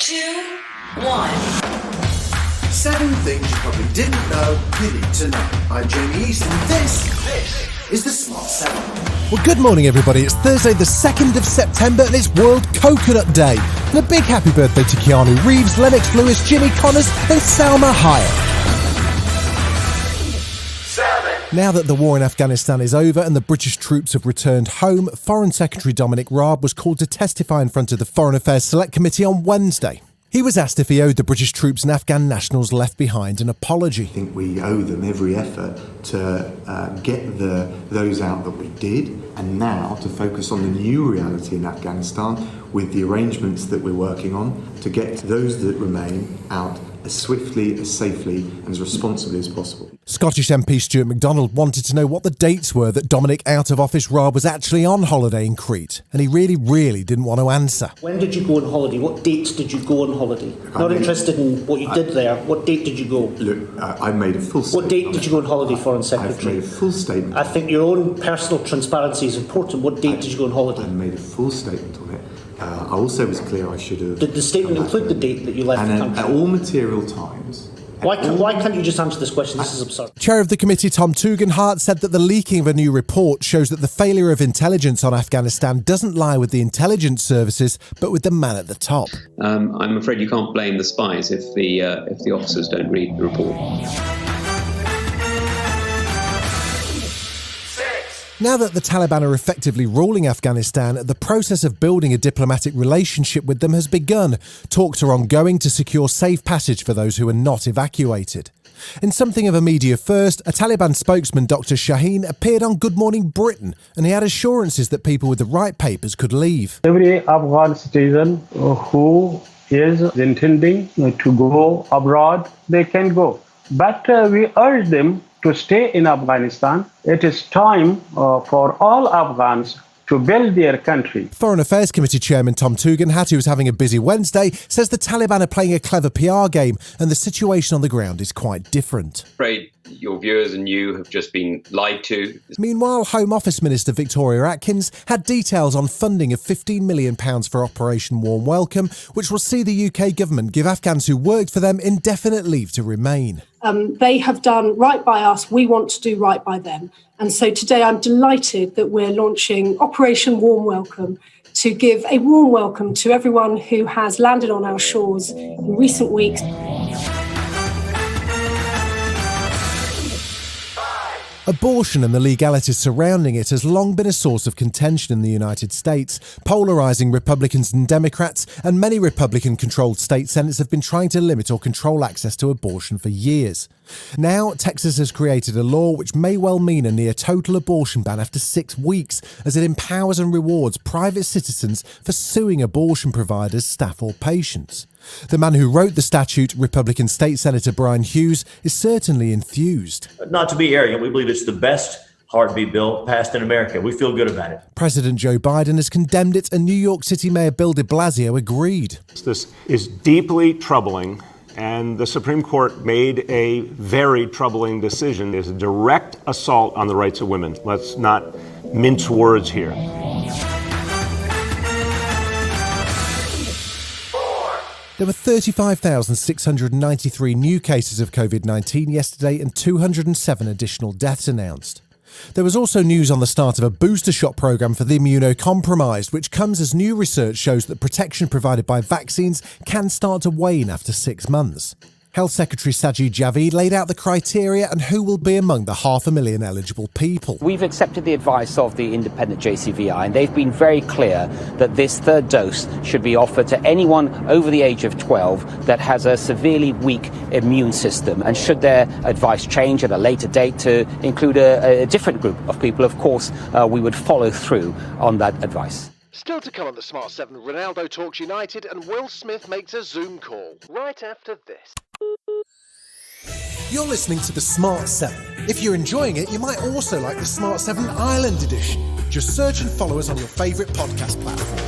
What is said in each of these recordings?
2, 1. 7 things you probably didn't know you need to know. I'm Jamie East, and this is the Smart 7. Well, good morning, everybody. It's Thursday, the 2nd of September, and it's World Coconut Day. And a big happy birthday to Keanu Reeves, Lennox Lewis, Jimmy Connors, and Salma Hayek. Now that the war in Afghanistan is over and the British troops have returned home, Foreign Secretary Dominic Raab was called to testify in front of the Foreign Affairs Select Committee on Wednesday. He was asked if he owed the British troops and Afghan nationals left behind an apology. I think we owe them every effort to get those out that we did, and now to focus on the new reality in Afghanistan with the arrangements that we're working on to get those that remain out as swiftly, as safely and as responsibly as possible. Scottish MP Stuart MacDonald wanted to know what the dates were that Dominic out-of-office Raab was actually on holiday in Crete, and he really didn't want to answer. When did you go on holiday? What dates did you go on holiday? Not interested in what you did there. What date did you go? Look, I made a full statement. What date did you go on holiday, Foreign Secretary? I've made a full statement. I think your own personal transparency is important. What date did you go on holiday? I made a full statement on it. I also was clear I should have... Did the statement include the date that you left the country? At all material times... Why can't you just answer this question? This is absurd. Chair of the committee, Tom Tugendhat, said that the leaking of a new report shows that the failure of intelligence on Afghanistan doesn't lie with the intelligence services, but with the man at the top. I'm afraid you can't blame the spies if the officers don't read the report. Now that the Taliban are effectively ruling Afghanistan, the process of building a diplomatic relationship with them has begun. Talks are ongoing to secure safe passage for those who are not evacuated. In something of a media first, a Taliban spokesman, Dr. Shaheen, appeared on Good Morning Britain, and he had assurances that people with the right papers could leave. Every Afghan citizen who is intending to go abroad, they can go. But we urge them to stay in Afghanistan. It is time for all Afghans to build their country. Foreign Affairs Committee Chairman Tom Tugendhat, who was having a busy Wednesday, says the Taliban are playing a clever PR game and the situation on the ground is quite different. I'm afraid your viewers and you have just been lied to. Meanwhile, Home Office Minister Victoria Atkins had details on funding of £15 million for Operation Warm Welcome, which will see the UK government give Afghans who worked for them indefinite leave to remain. They have done right by us. We want to do right by them. And so today I'm delighted that we're launching Operation Warm Welcome to give a warm welcome to everyone who has landed on our shores in recent weeks. Abortion and the legalities surrounding it has long been a source of contention in the United States, polarising Republicans and Democrats, and many Republican-controlled state senates have been trying to limit or control access to abortion for years. Now, Texas has created a law which may well mean a near-total abortion ban after 6 weeks, as it empowers and rewards private citizens for suing abortion providers, staff or patients. The man who wrote the statute, Republican State Senator Brian Hughes, is certainly enthused. Not to be arrogant, we believe it's the best heartbeat bill passed in America. We feel good about it. President Joe Biden has condemned it, and New York City Mayor Bill de Blasio agreed. This is deeply troubling, and the Supreme Court made a very troubling decision. It's a direct assault on the rights of women. Let's not mince words here. There were 35,693 new cases of COVID-19 yesterday and 207 additional deaths announced. There was also news on the start of a booster shot programme for the immunocompromised, which comes as new research shows that protection provided by vaccines can start to wane after 6 months. Health Secretary Sajid Javid laid out the criteria and who will be among the 500,000 eligible people. We've accepted the advice of the independent JCVI, and they've been very clear that this third dose should be offered to anyone over the age of 12 that has a severely weak immune system. And should their advice change at a later date to include a different group of people, of course, we would follow through on that advice. Still to come on the Smart 7, Ronaldo talks United and Will Smith makes a Zoom call. Right after this. You're listening to the Smart 7. If you're enjoying it, you might also like the Smart 7 Ireland edition. Just search and follow us on your favourite podcast platform.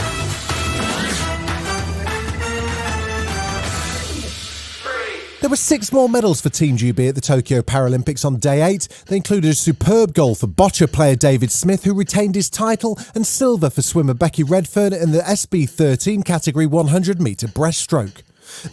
There were 6 more medals for Team GB at the Tokyo Paralympics on day 8. They included a superb gold for boccia player David Smith, who retained his title, and silver for swimmer Becky Redfern in the SB13 category 100-metre breaststroke.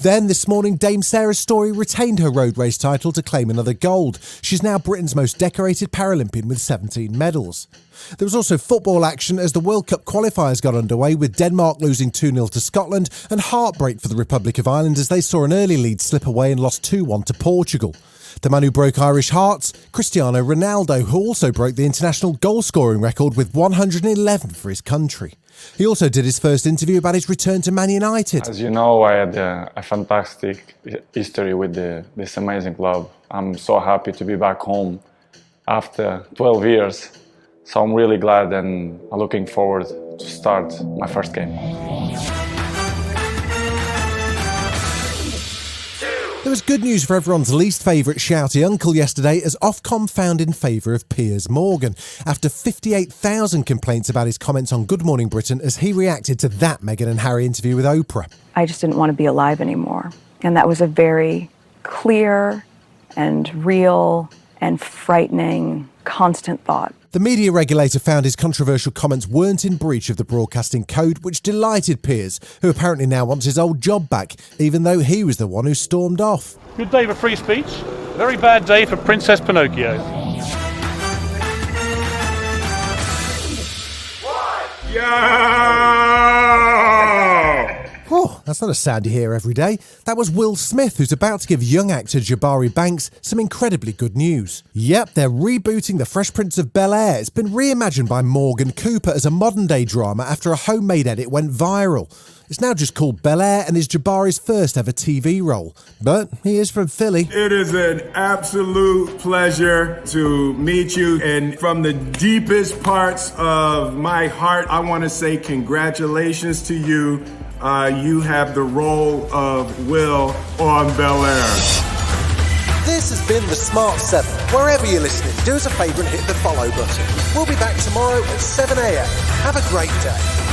Then this morning, Dame Sarah Storey retained her road race title to claim another gold. She's now Britain's most decorated Paralympian with 17 medals. There was also football action as the World Cup qualifiers got underway, with Denmark losing 2-0 to Scotland, and heartbreak for the Republic of Ireland as they saw an early lead slip away and lost 2-1 to Portugal. The man who broke Irish hearts, Cristiano Ronaldo, who also broke the international goal-scoring record with 111 for his country. He also did his first interview about his return to Man United. As you know, I had a fantastic history with this amazing club. I'm so happy to be back home after 12 years. So I'm really glad and I'm looking forward to start my first game. There was good news for everyone's least favourite shouty uncle yesterday, as Ofcom found in favour of Piers Morgan after 58,000 complaints about his comments on Good Morning Britain as he reacted to that Meghan and Harry interview with Oprah. I just didn't want to be alive anymore. And that was a very clear and real and frightening, constant thought. The media regulator found his controversial comments weren't in breach of the broadcasting code, which delighted Piers, who apparently now wants his old job back, even though he was the one who stormed off. Good day for free speech, very bad day for Princess Pinocchio. Oh, that's not a sound you hear every day. That was Will Smith, who's about to give young actor Jabari Banks some incredibly good news. Yep, they're rebooting The Fresh Prince of Bel-Air. It's been reimagined by Morgan Cooper as a modern-day drama after a homemade edit went viral. It's now just called Bel-Air and is Jabari's first ever TV role. But he is from Philly. It is an absolute pleasure to meet you. And from the deepest parts of my heart, I want to say congratulations to you. You have the role of Will on Bel-Air. This has been The Smart 7. Wherever you're listening, do us a favour and hit the follow button. We'll be back tomorrow at 7 a.m. Have a great day.